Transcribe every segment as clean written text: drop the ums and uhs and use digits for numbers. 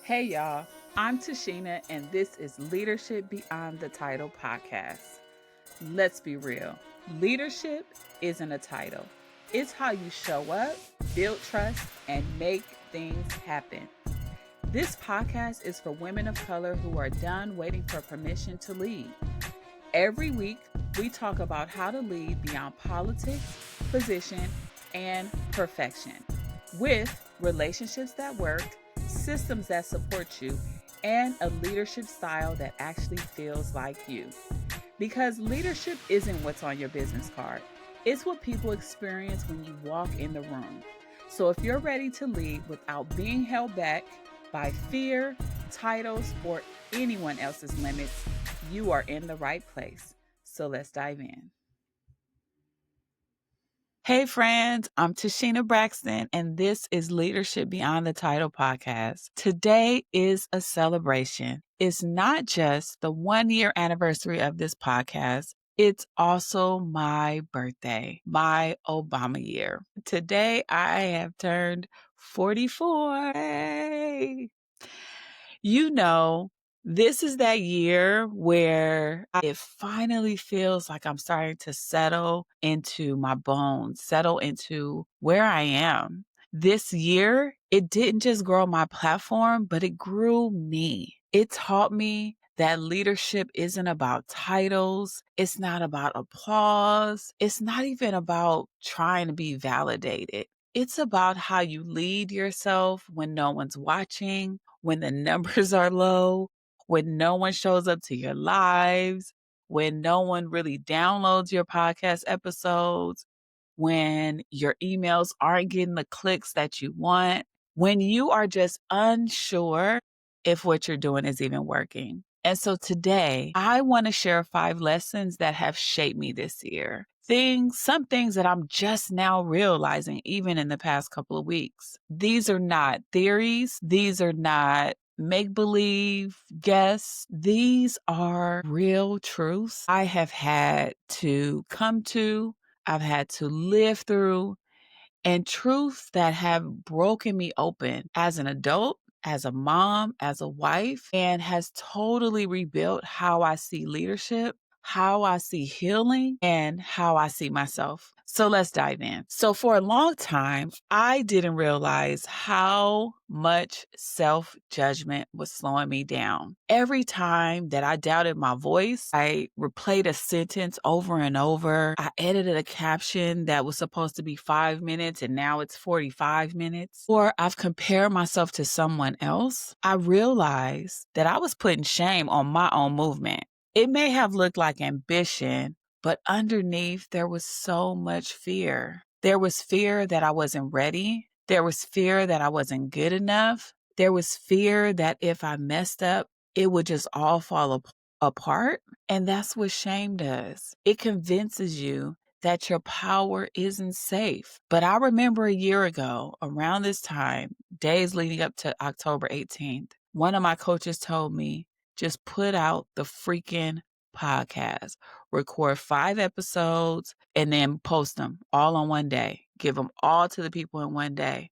Hey y'all, I'm Tashina, and this is Leadership Beyond the Title podcast. Let's be real, leadership isn't a title, it's how you show up, build trust, and make things happen. This podcast is for women of color who are done waiting for permission to lead. Every week, we talk about how to lead beyond politics, position, and perfection with relationships that work, systems that support you, and a leadership style that actually feels like you. Because leadership isn't what's on your business card, it's what people experience when you walk in the room. So if you're ready to lead without being held back by fear, titles, or anyone else's limits, you are in the right place. So let's dive in. Hey, friends, I'm Tashina Braxton, and this is Leadership Beyond the Title podcast. Today is a celebration. It's not just the 1 year anniversary of this podcast, it's also my birthday, my Obama year. Today, I have turned 44. Hey. You know, this is that year where it finally feels like I'm starting to settle into my bones, settle into where I am. This year, it didn't just grow my platform, but it grew me. It taught me that leadership isn't about titles. It's not about applause. It's not even about trying to be validated. It's about how you lead yourself when no one's watching, when the numbers are low, when no one shows up to your lives, when no one really downloads your podcast episodes, when your emails aren't getting the clicks that you want, when you are just unsure if what you're doing is even working. And so today, I want to share 5 lessons that have shaped me this year. Some things that I'm just now realizing, even in the past couple of weeks. These are not theories. These are not make believe, guess. These are real truths I have had to come to, I've had to live through, and truths that have broken me open as an adult, as a mom, as a wife, and has totally rebuilt how I see leadership, how I see healing, and how I see myself. So let's dive in. So for a long time, I didn't realize how much self-judgment was slowing me down. Every time that I doubted my voice, I replayed a sentence over and over. I edited a caption that was supposed to be 5 minutes and now it's 45 minutes. Or I've compared myself to someone else. I realized that I was putting shame on my own movement. It may have looked like ambition, but underneath there was so much fear. There was fear that I wasn't ready. There was fear that I wasn't good enough. There was fear that if I messed up, it would just all fall apart. And that's what shame does. It convinces you that your power isn't safe. But I remember a year ago, around this time, days leading up to October 18th, one of my coaches told me, just put out the freaking podcast, record 5 episodes, and then post them all on one day. Give them all to the people in one day.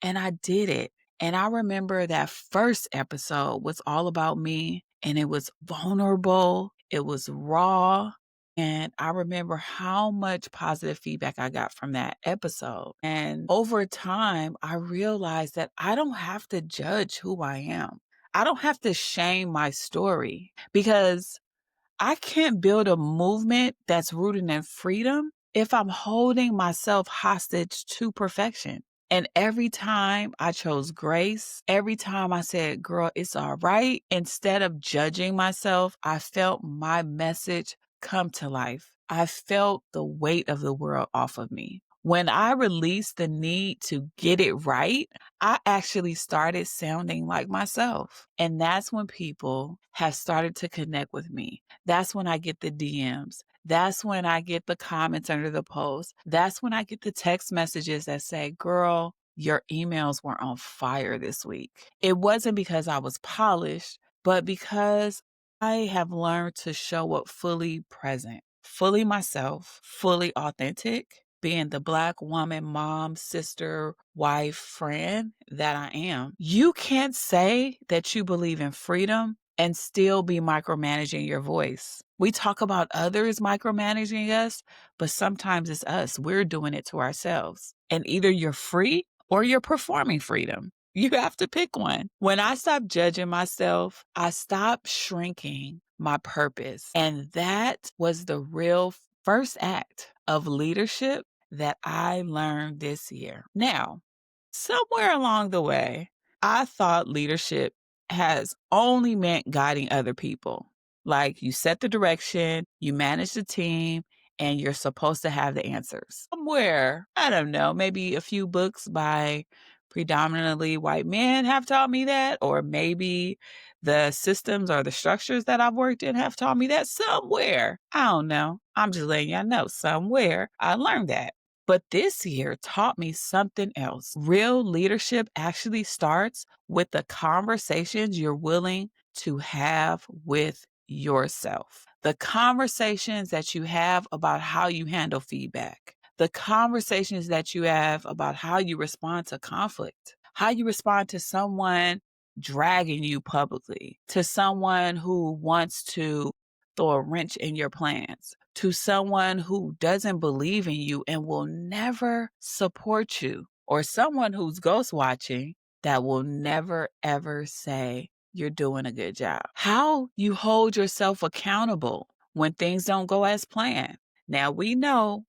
And I did it. And I remember that first episode was all about me, and it was vulnerable. It was raw. And I remember how much positive feedback I got from that episode. And over time, I realized that I don't have to judge who I am. I don't have to shame my story because I can't build a movement that's rooted in freedom if I'm holding myself hostage to perfection. And every time I chose grace, every time I said, girl, it's all right, instead of judging myself, I felt my message come to life. I felt the weight of the world off of me. When I released the need to get it right, I actually started sounding like myself. And that's when people have started to connect with me. That's when I get the DMs. That's when I get the comments under the post. That's when I get the text messages that say, girl, your emails were on fire this week. It wasn't because I was polished, but because I have learned to show up fully present, fully myself, fully authentic, being the Black woman, mom, sister, wife, friend that I am. You can't say that you believe in freedom and still be micromanaging your voice. We talk about others micromanaging us, but sometimes it's us. We're doing it to ourselves. And either you're free or you're performing freedom. You have to pick one. When I stopped judging myself, I stopped shrinking my purpose. And that was the real first act of leadership that I learned this year. Now, somewhere along the way, I thought leadership has only meant guiding other people. Like you set the direction, you manage the team, and you're supposed to have the answers. Somewhere, I don't know, maybe a few books by predominantly white men have taught me that, or maybe the systems or the structures that I've worked in have taught me that somewhere. I don't know. I'm just letting y'all know somewhere I learned that. But this year taught me something else. Real leadership actually starts with the conversations you're willing to have with yourself. The conversations that you have about how you handle feedback. The conversations that you have about how you respond to conflict, how you respond to someone dragging you publicly, to someone who wants to throw a wrench in your plans, to someone who doesn't believe in you and will never support you, or someone who's ghost watching that will never ever say you're doing a good job. How you hold yourself accountable when things don't go as planned. Now we know,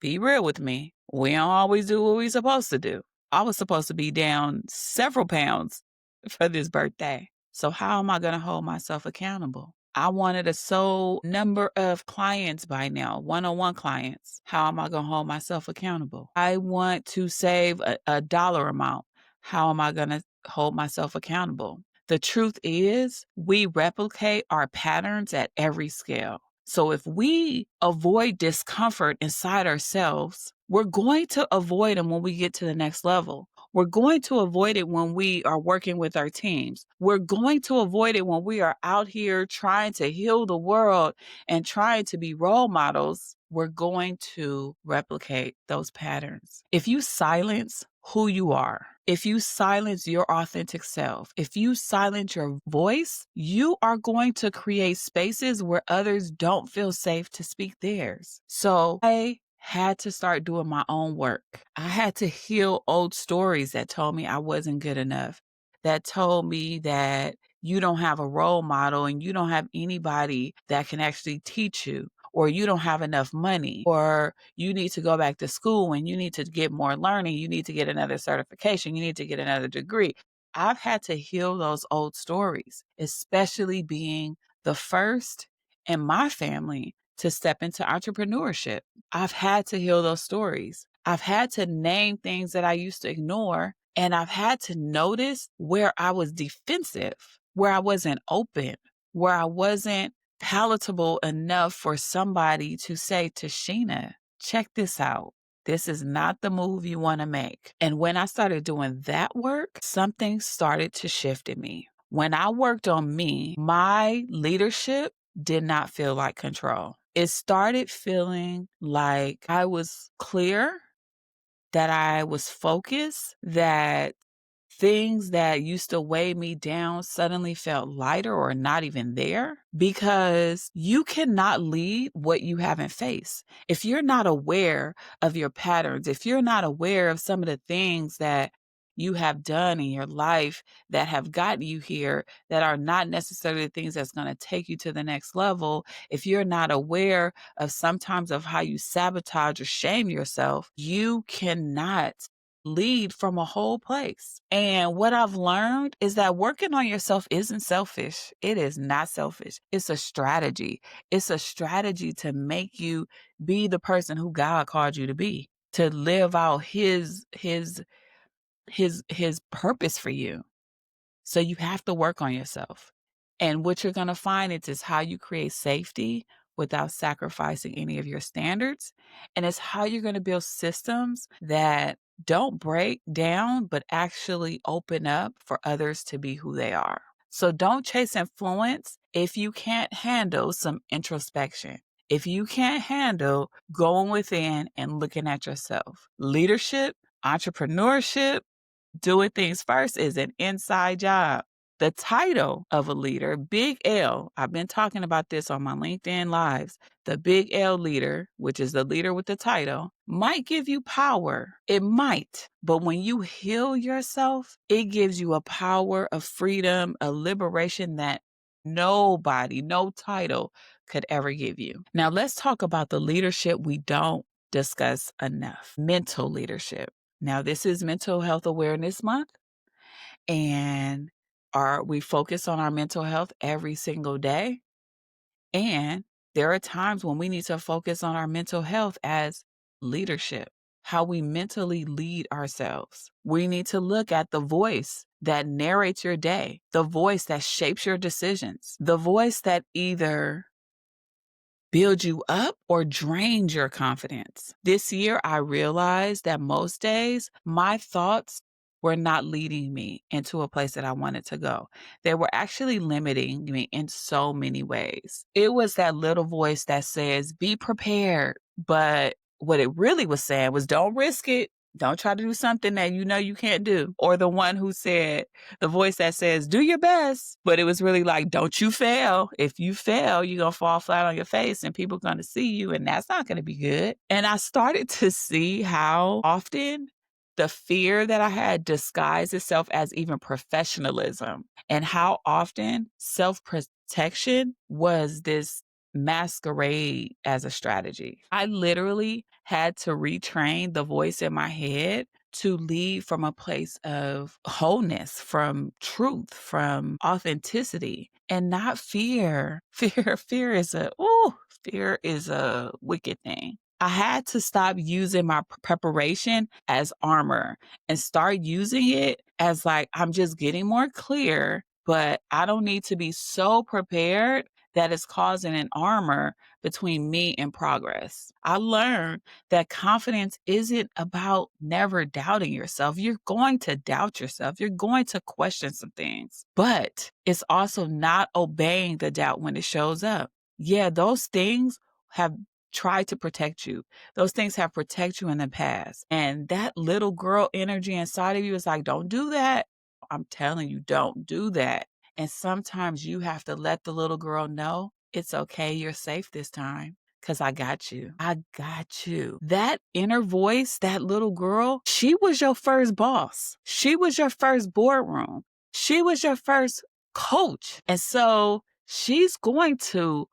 be real with me. We don't always do what we're supposed to do. I was supposed to be down several pounds for this birthday. So how am I going to hold myself accountable? I wanted a sole number of clients by now, one-on-one clients. How am I going to hold myself accountable? I want to save a dollar amount. How am I going to hold myself accountable? The truth is, we replicate our patterns at every scale. So if we avoid discomfort inside ourselves, we're going to avoid them when we get to the next level. We're going to avoid it when we are working with our teams. We're going to avoid it when we are out here trying to heal the world and trying to be role models. We're going to replicate those patterns. If you silence who you are, if you silence your authentic self, if you silence your voice, you are going to create spaces where others don't feel safe to speak theirs. So I had to start doing my own work. I had to heal old stories that told me I wasn't good enough, that told me that you don't have a role model and you don't have anybody that can actually teach you, or you don't have enough money, or you need to go back to school and you need to get more learning. You need to get another certification. You need to get another degree. I've had to heal those old stories, especially being the first in my family to step into entrepreneurship. I've had to heal those stories. I've had to name things that I used to ignore, and I've had to notice where I was defensive, where I wasn't open, where I wasn't palatable enough for somebody to say, Tashina, check this out. This is not the move you want to make. And when I started doing that work, something started to shift in me. When I worked on me, my leadership did not feel like control. It started feeling like I was clear, that I was focused, that things that used to weigh me down suddenly felt lighter or not even there, because you cannot lead what you haven't faced. If you're not aware of your patterns, if you're not aware of some of the things that you have done in your life that have gotten you here, that are not necessarily the things that's going to take you to the next level, if you're not aware of sometimes of how you sabotage or shame yourself, you cannot lead from a whole place. And what I've learned is that working on yourself isn't selfish. It is not selfish. It's a strategy. It's a strategy to make you be the person who God called you to be, to live out his purpose for you. So you have to work on yourself. And what you're going to find is how you create safety without sacrificing any of your standards. And it's how you're going to build systems that don't break down, but actually open up for others to be who they are. So don't chase influence if you can't handle some introspection. if you can't handle going within and looking at yourself. Leadership, entrepreneurship, doing things first is an inside job. The title of a leader, big L, I've been talking about this on my LinkedIn lives. The big L leader, which is the leader with the title, might give you power. It might. But when you heal yourself, it gives you a power, a freedom, a liberation that nobody, no title could ever give you. Now, let's talk about the leadership we don't discuss enough, mental leadership. Now, this is Mental Health Awareness Month, and we focus on our mental health every single day. And there are times when we need to focus on our mental health as leadership, how we mentally lead ourselves. We need to look at the voice that narrates your day, the voice that shapes your decisions, the voice that either build you up or drain your confidence. This year, I realized that most days my thoughts were not leading me into a place that I wanted to go. They were actually limiting me in so many ways. It was that little voice that says, be prepared. But what it really was saying was, don't risk it. Don't try to do something that you know you can't do. Or the one who said, the voice that says, do your best. But it was really like, don't you fail. If you fail, you're going to fall flat on your face and people are going to see you, and that's not going to be good. And I started to see how often the fear that I had disguised itself as even professionalism, and how often self-protection was this masquerade as a strategy. I literally had to retrain the voice in my head to lead from a place of wholeness, from truth, from authenticity, and not fear. Fear is a wicked thing. I had to stop using my preparation as armor and start using it as like, I'm just getting more clear, but I don't need to be so prepared that is causing an armor between me and progress. I learned that confidence isn't about never doubting yourself. You're going to doubt yourself. You're going to question some things, but it's also not obeying the doubt when it shows up. Yeah, those things have tried to protect you. Those things have protected you in the past. And that little girl energy inside of you is like, don't do that. I'm telling you, don't do that. And sometimes you have to let the little girl know it's okay. You're safe this time because I got you. I got you. That inner voice, that little girl, she was your first boss. She was your first boardroom. She was your first coach. And so she's going to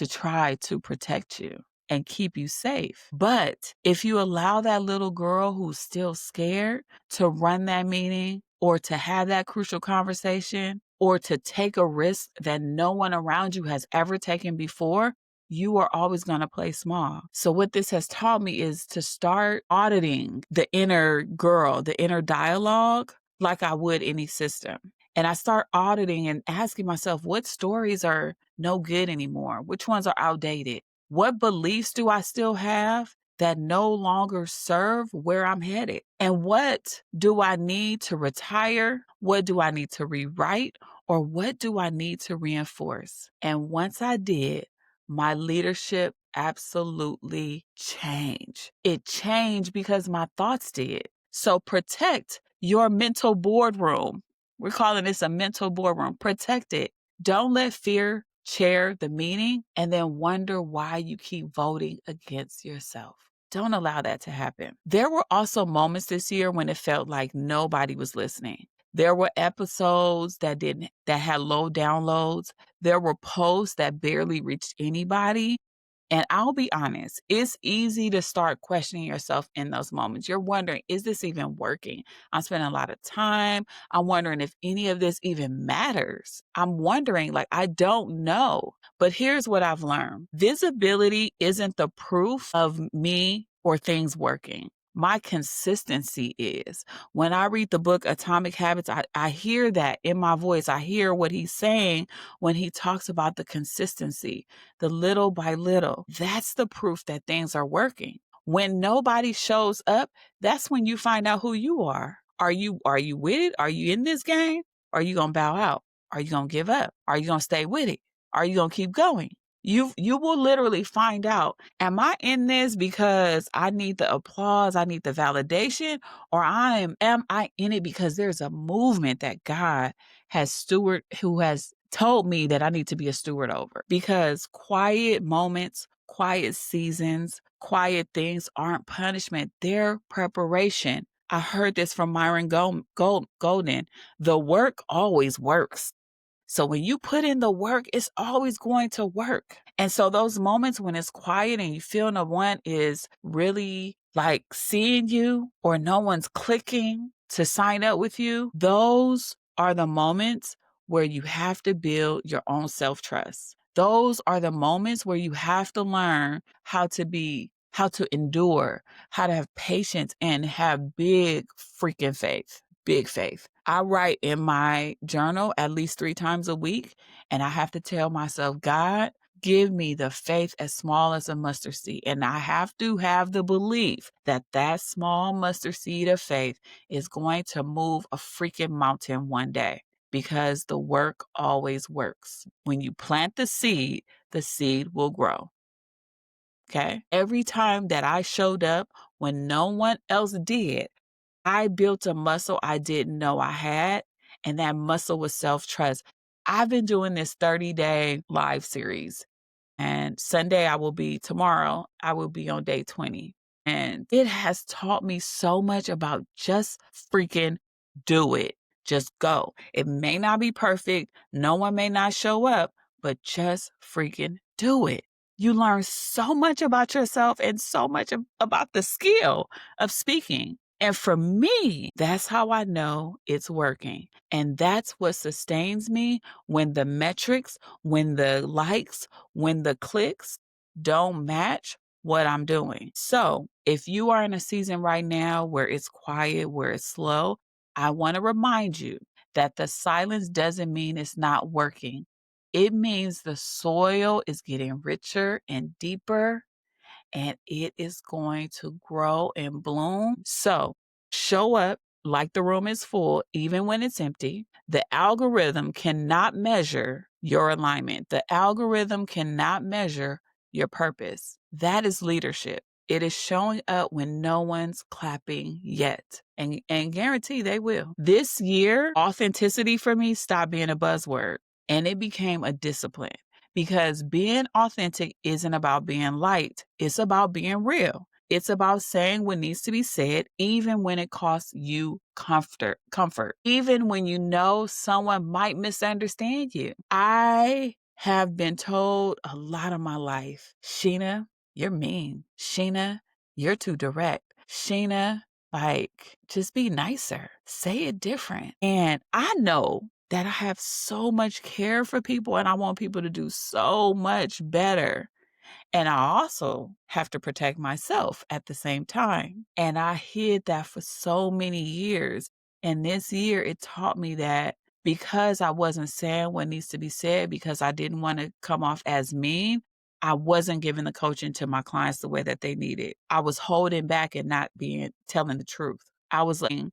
try to protect you and keep you safe. But if you allow that little girl who's still scared to run that meeting or to have that crucial conversation or to take a risk that no one around you has ever taken before, you are always going to play small. So what this has taught me is to start auditing the inner girl, the inner dialogue, like I would any system. And I start auditing and asking myself, what stories are no good anymore? Which ones are outdated? What beliefs do I still have that no longer serve where I'm headed? And what do I need to retire? What do I need to rewrite? Or what do I need to reinforce? And once I did, my leadership absolutely changed. It changed because my thoughts did. So protect your mental boardroom. We're calling this a mental boardroom. Protect it. Don't let fear chair the meeting and then wonder why you keep voting against yourself. Don't allow that to happen. There were also moments this year when it felt like nobody was listening. There were episodes that had low downloads. There were posts that barely reached anybody. And I'll be honest, it's easy to start questioning yourself in those moments. You're wondering, is this even working? I'm spending a lot of time. I'm wondering if any of this even matters. I'm wondering, like, I don't know. But here's what I've learned. Visibility isn't the proof of me or things working. My consistency is. When I read the book Atomic Habits, I hear that in my voice. I hear what he's saying when he talks about the consistency, the little by little. That's the proof that things are working. When nobody shows up, that's when you find out who you are. Are you with it? Are you in this game? Or are you going to bow out? Are you going to give up? Are you going to stay with it? Are you going to keep going? You will literally find out, am I in this because I need the applause, I need the validation, or am I in it because there's a movement that God who has told me that I need to be a steward over? Because quiet moments, quiet seasons, quiet things aren't punishment, they're preparation. I heard this from Myron Golden. The work always works. So when you put in the work, it's always going to work. And so those moments when it's quiet and you feel no one is really like seeing you or no one's clicking to sign up with you, those are the moments where you have to build your own self-trust. Those are the moments where you have to learn how to endure, how to have patience and have big freaking faith. Big faith. I write in my journal at least 3 times a week, and I have to tell myself, God, give me the faith as small as a mustard seed. And I have to have the belief that that small mustard seed of faith is going to move a freaking mountain one day, because the work always works. When you plant the seed will grow. Okay? Every time that I showed up when no one else did, I built a muscle I didn't know I had, and that muscle was self-trust. I've been doing this 30-day live series, and tomorrow, I will be on day 20. And it has taught me so much about just freaking do it. Just go. It may not be perfect. No one may not show up, but just freaking do it. You learn so much about yourself and so much about the skill of speaking. And for me, that's how I know it's working. And that's what sustains me when the metrics, when the likes, when the clicks don't match what I'm doing. So if you are in a season right now where it's quiet, where it's slow, I want to remind you that the silence doesn't mean it's not working. It means the soil is getting richer and deeper, and it is going to grow and bloom. So show up like the room is full, even when it's empty. The algorithm cannot measure your alignment. The algorithm cannot measure your purpose. That is leadership. It is showing up when no one's clapping yet. And guarantee they will. This year, authenticity for me stopped being a buzzword and it became a discipline, because being authentic isn't about being light. It's about being real. It's about saying what needs to be said, even when it costs you comfort, even when you know someone might misunderstand you. I have been told a lot of my life, Sheena, you're mean. Sheena, you're too direct. Sheena, like, just be nicer. Say it different. And I know that I have so much care for people and I want people to do so much better. And I also have to protect myself at the same time. And I hid that for so many years. And this year, it taught me that because I wasn't saying what needs to be said, because I didn't want to come off as mean, I wasn't giving the coaching to my clients the way that they needed. I was holding back and not telling the truth. I was like,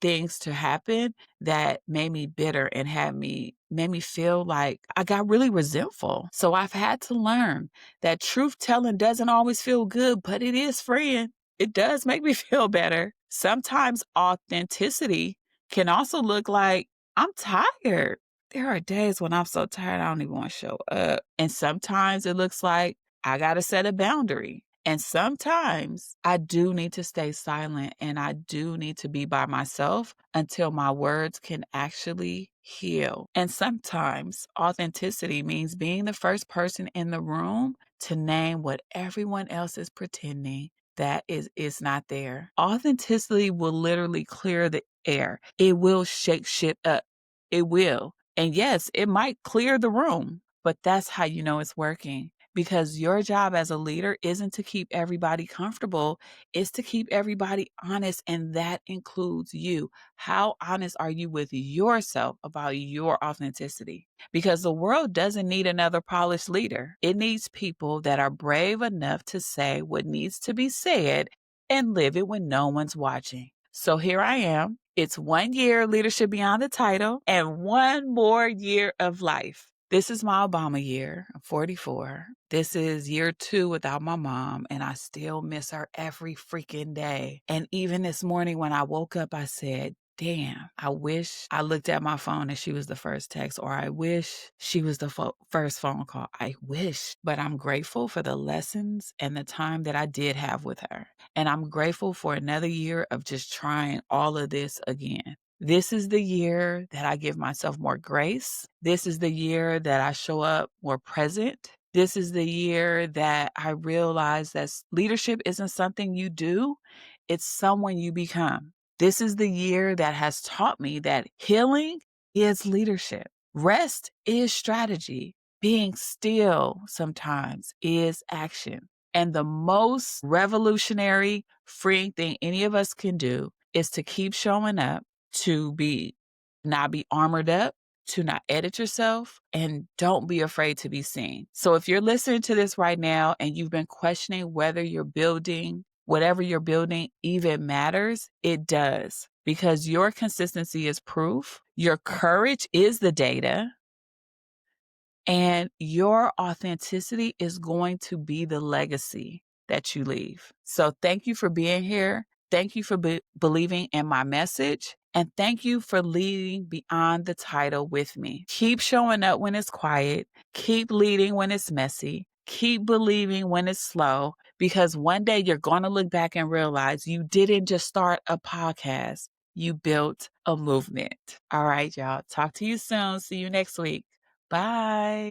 things to happen that made me bitter and made me feel like I got really resentful. So I've had to learn that truth telling doesn't always feel good, but it is freeing. It does make me feel better. Sometimes authenticity can also look like I'm tired. There are days when I'm so tired I don't even want to show up. And sometimes it looks like I got to set a boundary. And sometimes I do need to stay silent and I do need to be by myself until my words can actually heal. And sometimes authenticity means being the first person in the room to name what everyone else is pretending that is not there. Authenticity will literally clear the air. It will shake shit up. It will. And yes, it might clear the room, but that's how you know it's working. Because your job as a leader isn't to keep everybody comfortable, it's to keep everybody honest, and that includes you. How honest are you with yourself about your authenticity? Because the world doesn't need another polished leader. It needs people that are brave enough to say what needs to be said and live it when no one's watching. So here I am. It's 1 year Leadership Beyond the Title and one more year of life. This is my Obama year. I'm 44. This is year 2 without my mom, and I still miss her every freaking day. And even this morning when I woke up, I said, damn, I wish I looked at my phone and she was the first text, or I wish she was the first phone call. I wish. But I'm grateful for the lessons and the time that I did have with her. And I'm grateful for another year of just trying all of this again. This is the year that I give myself more grace. This is the year that I show up more present. This is the year that I realize that leadership isn't something you do, it's someone you become. This is the year that has taught me that healing is leadership. Rest is strategy. Being still sometimes is action. And the most revolutionary, freeing thing any of us can do is to keep showing up, to not be armored up, to not edit yourself, and don't be afraid to be seen. So if you're listening to this right now and you've been questioning whether whatever you're building even matters, it does. Because your consistency is proof, your courage is the data, and your authenticity is going to be the legacy that you leave. So thank you for being here. Thank you for believing in my message. And thank you for leading beyond the title with me. Keep showing up when it's quiet. Keep leading when it's messy. Keep believing when it's slow, because one day you're going to look back and realize you didn't just start a podcast. You built a movement. All right, y'all. Talk to you soon. See you next week. Bye.